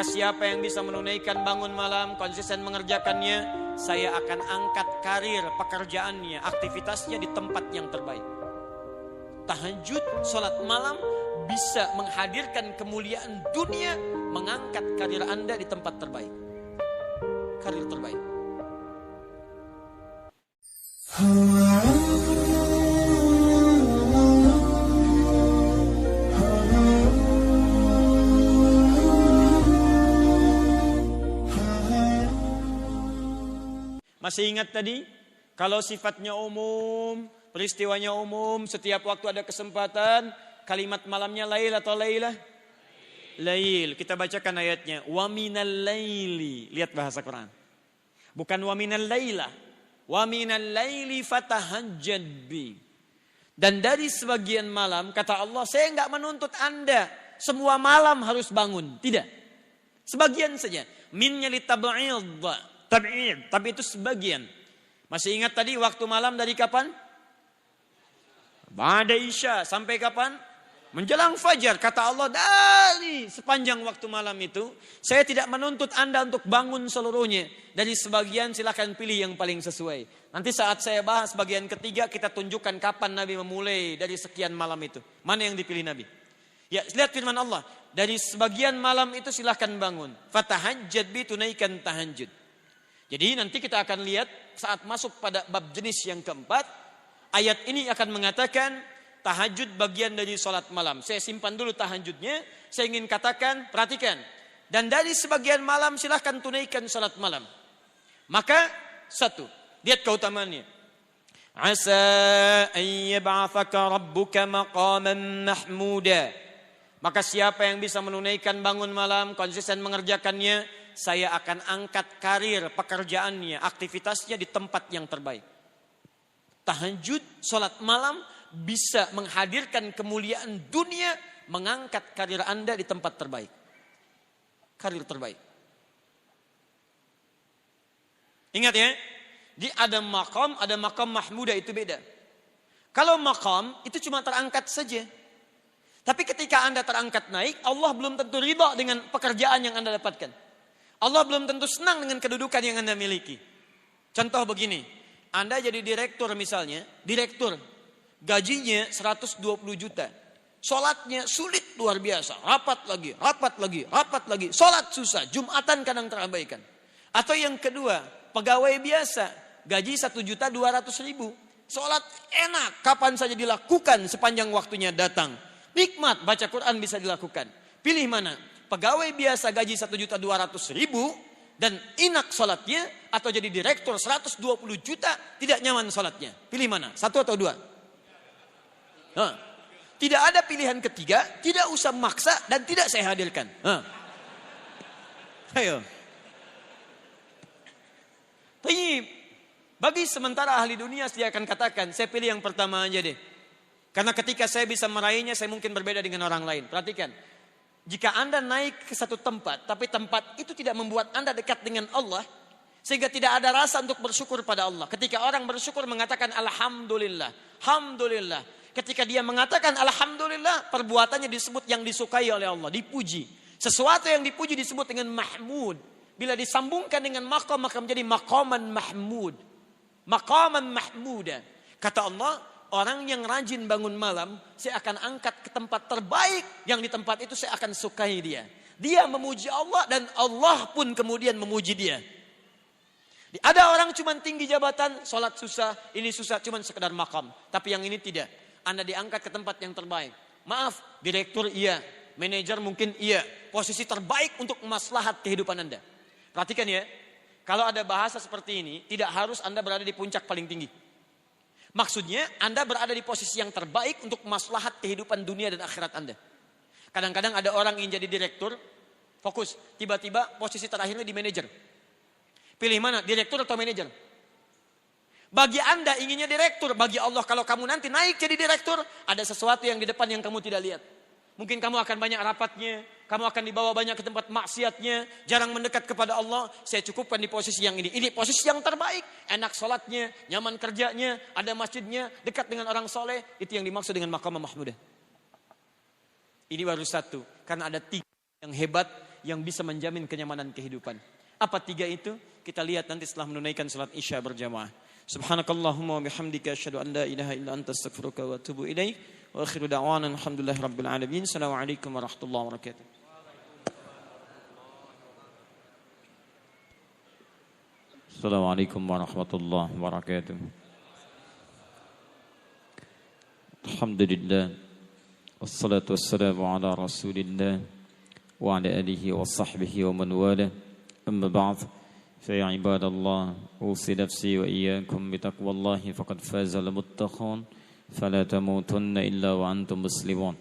Maka siapa yang bisa menunaikan bangun malam, konsisten mengerjakannya, saya akan angkat karir, pekerjaannya, aktivitasnya di tempat yang terbaik. Tahajud, sholat malam bisa menghadirkan kemuliaan dunia, mengangkat karir Anda di tempat terbaik. Karir terbaik. Masih ingat tadi? Kalau sifatnya umum, peristiwanya umum, setiap waktu ada kesempatan, kalimat malamnya lail atau lailah? Lail. Kita bacakan ayatnya. Wa minal laili. Lihat bahasa Quran. Bukan wa minal lailah. Wa minal laili fatahajjad bi. Dan dari sebagian malam, kata Allah, saya enggak menuntut Anda semua malam harus bangun. Tidak. Sebagian saja. Minnya litab'id. Tab'id, tapi itu sebagian. Masih ingat tadi waktu malam dari kapan? Ba'da Isya sampai kapan? Menjelang fajar. Kata Allah, dari sepanjang waktu malam itu, saya tidak menuntut Anda untuk bangun seluruhnya. Dari sebagian silakan pilih yang paling sesuai. Nanti saat saya bahas bagian ketiga, kita tunjukkan kapan Nabi memulai dari sekian malam itu. Mana yang dipilih Nabi? Ya, lihat firman Allah. Dari sebagian malam itu silakan bangun. Fatahajjad bi, tunaikan tahajud. Jadi nanti kita akan lihat saat masuk pada bab jenis yang keempat. Ayat ini akan mengatakan tahajud bagian dari sholat malam. Saya simpan dulu tahajudnya. Saya ingin katakan, perhatikan. Dan dari sebagian malam silahkan tunaikan sholat malam. Maka satu, lihat keutamaannya. Asa an yab'athaka rabbuka maqaman mahmuda. Maka siapa yang bisa menunaikan bangun malam, konsisten mengerjakannya, saya akan angkat karir, pekerjaannya, aktivitasnya di tempat yang terbaik. Tahajud, sholat malam bisa menghadirkan kemuliaan dunia, mengangkat karir Anda di tempat terbaik. Karir terbaik. Ingat ya, ada makam mahmuda, itu beda. Kalau makam itu cuma terangkat saja. Tapi ketika Anda terangkat naik, Allah belum tentu ridha dengan pekerjaan yang Anda dapatkan. Allah belum tentu senang dengan kedudukan yang Anda miliki. Contoh begini, Anda jadi direktur misalnya, direktur, gajinya 120 juta. Sholatnya sulit luar biasa, rapat lagi, sholat susah, Jumatan kadang terabaikan. Atau yang kedua, pegawai biasa, gaji 1.200.000. Sholat enak, kapan saja dilakukan sepanjang waktunya datang. Nikmat, baca Quran bisa dilakukan. Pilih mana? Pegawai biasa gaji 1.200.000 dan inak sholatnya, atau jadi direktur 120 juta tidak nyaman sholatnya. Pilih mana? Satu atau dua? Nah, tidak ada pilihan ketiga, tidak usah maksa dan tidak saya hadirkan. Ayo. Bagi sementara ahli dunia saya akan katakan, saya pilih yang pertama aja deh. Karena ketika saya bisa meraihnya, saya mungkin berbeda dengan orang lain. Perhatikan. Jika Anda naik ke satu tempat, tapi tempat itu tidak membuat Anda dekat dengan Allah, sehingga tidak ada rasa untuk bersyukur pada Allah. Ketika orang bersyukur mengatakan Alhamdulillah, Alhamdulillah. Ketika dia mengatakan Alhamdulillah, perbuatannya disebut yang disukai oleh Allah, dipuji. Sesuatu yang dipuji disebut dengan mahmud. Bila disambungkan dengan maqam, maka menjadi maqaman mahmud. Maqaman mahmuda. Kata Allah, orang yang rajin bangun malam, saya akan angkat ke tempat terbaik, yang di tempat itu saya akan sukai dia. Dia memuji Allah dan Allah pun kemudian memuji dia. Ada orang cuma tinggi jabatan, sholat susah, ini susah, cuma sekedar makam. Tapi yang ini tidak. Anda diangkat ke tempat yang terbaik. Maaf, direktur iya, manajer mungkin iya. Posisi terbaik untuk maslahat kehidupan Anda. Perhatikan ya, kalau ada bahasa seperti ini, tidak harus Anda berada di puncak paling tinggi. Maksudnya Anda berada di posisi yang terbaik untuk maslahat kehidupan dunia dan akhirat Anda. Kadang-kadang ada orang ingin jadi direktur, fokus, tiba-tiba posisi terakhirnya di manajer. Pilih mana, direktur atau manajer? Bagi Anda inginnya direktur, bagi Allah kalau kamu nanti naik jadi direktur, ada sesuatu yang di depan yang kamu tidak lihat. Mungkin kamu akan banyak rapatnya, kamu akan dibawa banyak ke tempat maksiatnya, jarang mendekat kepada Allah. Saya cukupkan di posisi yang ini. Ini posisi yang terbaik, enak sholatnya, nyaman kerjanya, ada masjidnya, dekat dengan orang soleh. Itu yang dimaksud dengan maqam mahmudah. Ini baru satu, karena ada tiga yang hebat yang bisa menjamin kenyamanan kehidupan. Apa 3 itu? Kita lihat nanti setelah menunaikan salat Isya berjamaah. Subhanakallahumma wa bihamdika asyhadu an la ilaha illa anta astaghfiruka wa atubu ilaik. Wa akhiru da'wana alhamdulillahirabbil alamin. Assalamualaikum warahmatullahi wabarakatuh. Assalamualaikum warahmatullahi wabarakatuh. Alhamdulillah. Wassalatu wassalamu ala Rasulillah wa ala alihi wa sahbihi wa man wala. Amma ba'd. فيا عباد الله أوصي نفسي وإياكم بتقوى الله فقد فاز المتقون فلا تموتن إلا وأنتم مسلمون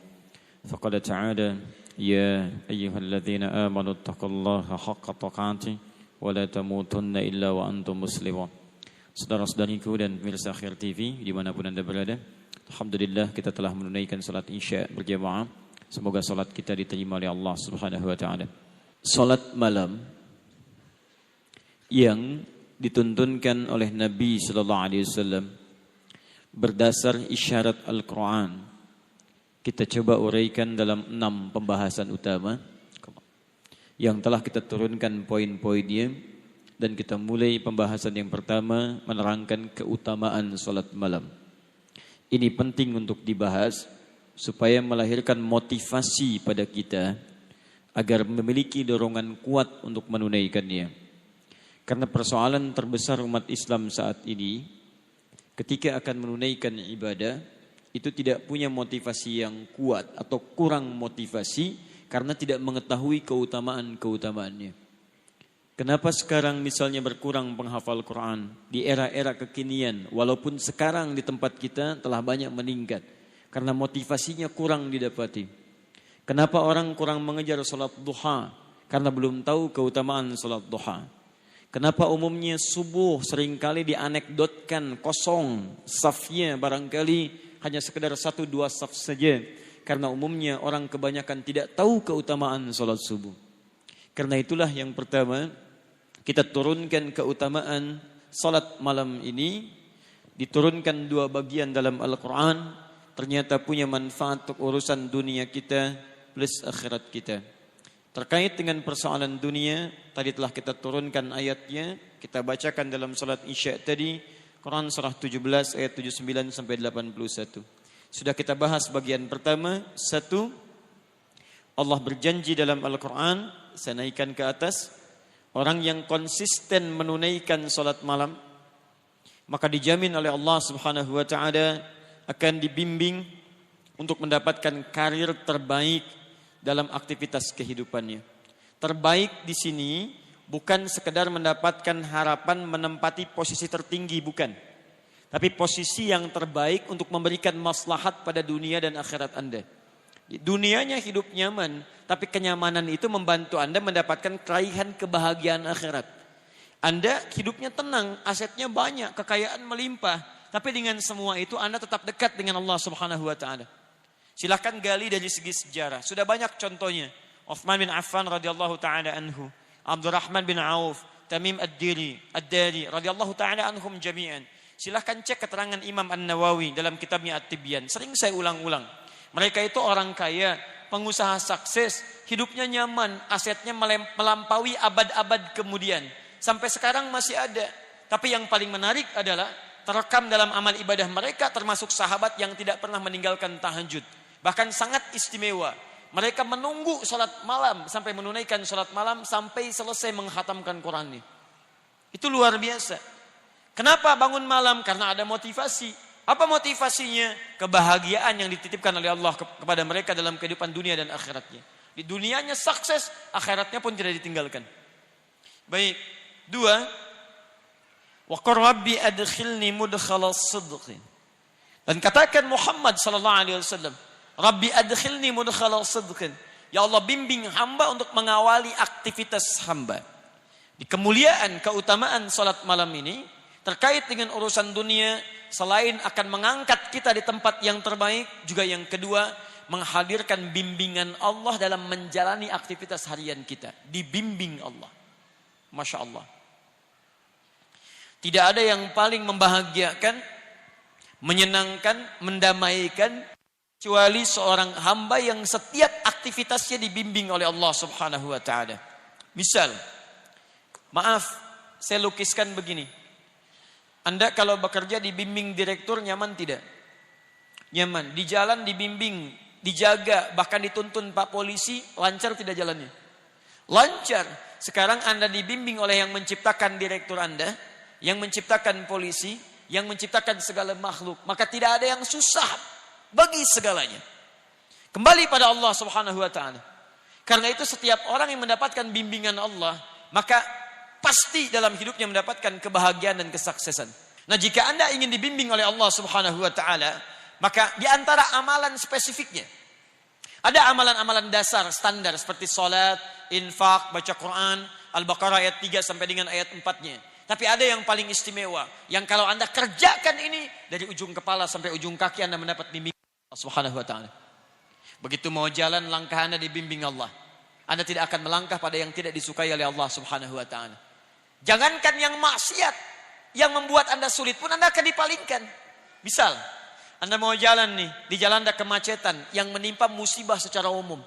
فقال تعالى يا أيها الذين آمنوا اتقوا الله حق تقاته ولا تموتن إلا وأنتم مسلمون. Saudara-saudariku dan pemirsa Akhir TV dimanapun Anda berada, alhamdulillah kita telah menunaikan salat Isya berjamaah. Semoga salat kita diterima oleh Allah Subhanahu wa taala. Salat malam yang dituntunkan oleh Nabi sallallahu alaihi wasallam berdasar isyarat Al-Qur'an. Kita coba uraikan dalam 6 pembahasan utama yang telah kita turunkan poin-poinnya, dan kita mulai pembahasan yang pertama menerangkan keutamaan salat malam. Ini penting untuk dibahas supaya melahirkan motivasi pada kita agar memiliki dorongan kuat untuk menunaikannya. Karena persoalan terbesar umat Islam saat ini, ketika akan menunaikan ibadah, itu tidak punya motivasi yang kuat atau kurang motivasi karena tidak mengetahui keutamaan-keutamaannya. Kenapa sekarang misalnya berkurang penghafal Quran di era-era kekinian, walaupun sekarang di tempat kita telah banyak meningkat, karena motivasinya kurang didapati. Kenapa orang kurang mengejar salat duha? Karena belum tahu keutamaan salat duha. Kenapa umumnya subuh seringkali dianekdotkan kosong safnya, barangkali hanya sekedar 1-2 saf saja. Karena umumnya orang kebanyakan tidak tahu keutamaan salat subuh. Karena itulah yang pertama kita turunkan keutamaan salat malam ini. Diturunkan 2 bagian dalam Al-Quran. Ternyata punya manfaat untuk urusan dunia kita plus akhirat kita. Terkait dengan persoalan dunia, tadi telah kita turunkan ayatnya, kita bacakan dalam salat Isya tadi, Quran surah 17 ayat 79 sampai 81. Sudah kita bahas bagian pertama. 1, Allah berjanji dalam Al-Quran, saya naikkan ke atas, orang yang konsisten menunaikan salat malam, maka dijamin oleh Allah Subhanahu wa taala akan dibimbing untuk mendapatkan karir terbaik dalam aktivitas kehidupannya. Terbaik di sini bukan sekedar mendapatkan harapan menempati posisi tertinggi, bukan. Tapi posisi yang terbaik untuk memberikan maslahat pada dunia dan akhirat Anda. Dunianya hidup nyaman, tapi kenyamanan itu membantu Anda mendapatkan keraihan kebahagiaan akhirat. Anda hidupnya tenang, asetnya banyak, kekayaan melimpah, tapi dengan semua itu Anda tetap dekat dengan Allah Subhanahu wa taala. Silahkan gali dari segi sejarah. Sudah banyak contohnya. Uthman bin Affan radhiyallahu taala anhu, Abdurrahman bin Auf, Tamim ad-Dari radhiyallahu taala anhum jami'an. Silahkan cek keterangan Imam An-Nawawi dalam kitabnya At-Tibyan. Sering saya ulang-ulang. Mereka itu orang kaya, pengusaha sukses, hidupnya nyaman, asetnya melampaui abad-abad kemudian. Sampai sekarang masih ada. Tapi yang paling menarik adalah terekam dalam amal ibadah mereka, termasuk sahabat yang tidak pernah meninggalkan tahajud. Bahkan sangat istimewa. Mereka menunggu salat malam sampai menunaikan salat malam sampai selesai menghatamkan Quran ini. Itu luar biasa. Kenapa bangun malam? Karena ada motivasi. Apa motivasinya? Kebahagiaan yang dititipkan oleh Allah kepada mereka dalam kehidupan dunia dan akhiratnya. Di dunianya sukses, akhiratnya pun tidak ditinggalkan. Baik. 2. Wa qur rabbi adkhilni mudkhalas sidqin. Dan katakan Muhammad sallallahu alaihi wasallam, Rabbi adkhilni mudkhala sidqin. Ya Allah, bimbing hamba untuk mengawali aktivitas hamba. Di kemuliaan, keutamaan salat malam ini terkait dengan urusan dunia, selain akan mengangkat kita di tempat yang terbaik, juga yang kedua menghadirkan bimbingan Allah dalam menjalani aktivitas harian kita. Dibimbing Allah. Masya Allah. Tidak ada yang paling membahagiakan, menyenangkan, mendamaikan kecuali seorang hamba yang setiap aktivitasnya dibimbing oleh Allah Subhanahu wa taala. Misal, maaf, saya lukiskan begini. Anda kalau bekerja dibimbing direktur nyaman tidak? Nyaman. Di jalan dibimbing, dijaga, bahkan dituntun Pak Polisi, lancar tidak jalannya? Lancar. Sekarang Anda dibimbing oleh yang menciptakan direktur Anda, yang menciptakan polisi, yang menciptakan segala makhluk. Maka tidak ada yang susah bagi segalanya. Kembali pada Allah Subhanahu wa taala. Karena itu setiap orang yang mendapatkan bimbingan Allah, maka pasti dalam hidupnya mendapatkan kebahagiaan dan kesuksesan. Nah, jika Anda ingin dibimbing oleh Allah Subhanahu wa taala, maka di antara amalan spesifiknya ada amalan-amalan dasar standar seperti salat, infak, baca Quran, Al-Baqarah ayat 3 sampai dengan ayat 4-nya. Tapi ada yang paling istimewa, yang kalau Anda kerjakan ini dari ujung kepala sampai ujung kaki Anda mendapat bimbingan Allah Subhanahu wa taala. Begitu mau jalan, langkah Anda dibimbing Allah. Anda tidak akan melangkah pada yang tidak disukai oleh Allah Subhanahu wa taala. Jangankan yang maksiat, yang membuat Anda sulit pun Anda akan dipalingkan. Misal, Anda mau jalan nih, di jalan ada kemacetan yang menimpa musibah secara umum.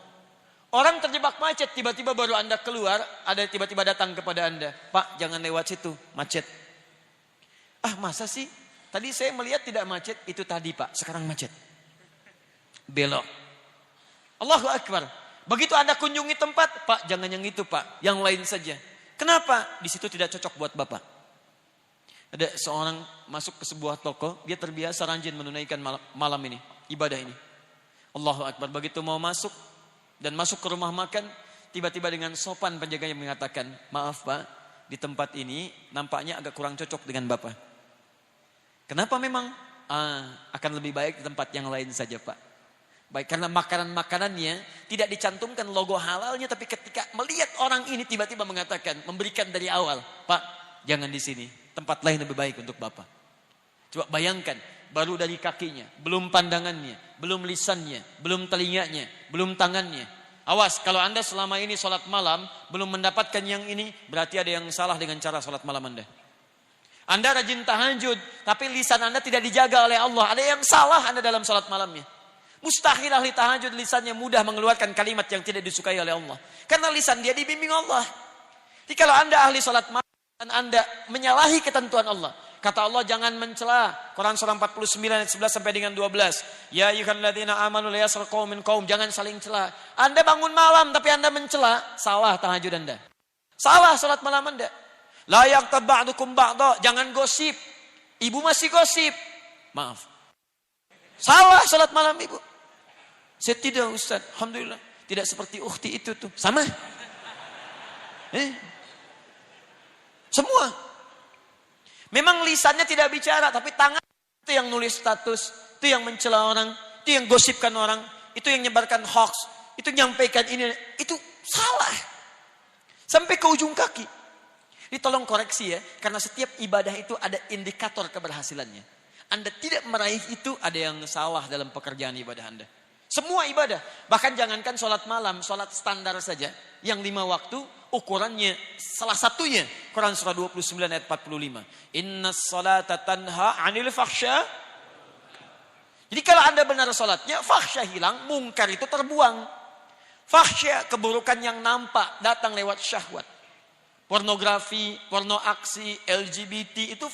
Orang terjebak macet, tiba-tiba baru Anda keluar, ada tiba-tiba datang kepada Anda. Pak, jangan lewat situ, macet. Ah, masa sih? Tadi saya melihat tidak macet, itu tadi Pak, sekarang macet. Belok. Allahu Akbar. Begitu Anda kunjungi tempat, Pak, jangan yang itu Pak, yang lain saja. Kenapa? Di situ tidak cocok buat Bapak. Ada seorang masuk ke sebuah toko, dia terbiasa rajin menunaikan malam ini, ibadah ini. Allahu Akbar. Begitu mau masuk dan masuk ke rumah makan, tiba-tiba dengan sopan penjaganya mengatakan, maaf Pak, di tempat ini nampaknya agak kurang cocok dengan Bapak. Kenapa memang? Akan lebih baik di tempat yang lain saja Pak. Baik, karena makanan-makanannya tidak dicantumkan logo halalnya, tapi ketika melihat orang ini tiba-tiba mengatakan, memberikan dari awal, Pak, jangan di sini, tempat lain lebih baik untuk Bapak. Coba bayangkan, baru dari kakinya, belum pandangannya, belum lisannya, belum telinganya, belum tangannya. Awas, kalau Anda selama ini sholat malam, belum mendapatkan yang ini, berarti ada yang salah dengan cara sholat malam Anda. Anda rajin tahajud, tapi lisan Anda tidak dijaga oleh Allah. Ada yang salah Anda dalam sholat malamnya. Mustahil ahli tahajud lisannya mudah mengeluarkan kalimat yang tidak disukai oleh Allah. Karena lisan dia dibimbing Allah. Jadi kalau Anda ahli sholat malam dan Anda menyalahi ketentuan Allah. Kata Allah jangan mencela. Quran surah 49 ayat 11 sampai dengan 12. Ya ayyuhalladzina amanu la yaskhar qaumun min qaum. Jangan saling cela. Anda bangun malam tapi Anda mencela, salah tahajud Anda. Salah sholat malam Anda. La yaghtab ba'dukum ba'dha. Jangan gosip. Ibu masih gosip. Maaf. Salah sholat malam ibu. Saya tidak Ustaz, alhamdulillah. Tidak seperti ukhti itu tuh. Sama. Semua. Memang lisannya tidak bicara, tapi tangan itu yang nulis status, itu yang mencela orang, itu yang gosipkan orang, itu yang nyebarkan hoax, itu nyampaikan ini, itu salah. Sampai ke ujung kaki. Ini tolong koreksi ya, karena setiap ibadah itu ada indikator keberhasilannya. Anda tidak meraih itu, ada yang salah dalam pekerjaan ibadah Anda. Semua ibadah, bahkan jangankan sholat malam, sholat standar saja, yang 5 waktu, ukurannya salah satunya, Quran surah 29 ayat 45. Inna sholata tanha anil fahsya. Jadi kalau Anda benar sholatnya, fahsya hilang, mungkar itu terbuang. Fahsya, keburukan yang nampak, datang lewat syahwat. Pornografi, porno aksi, LGBT, itu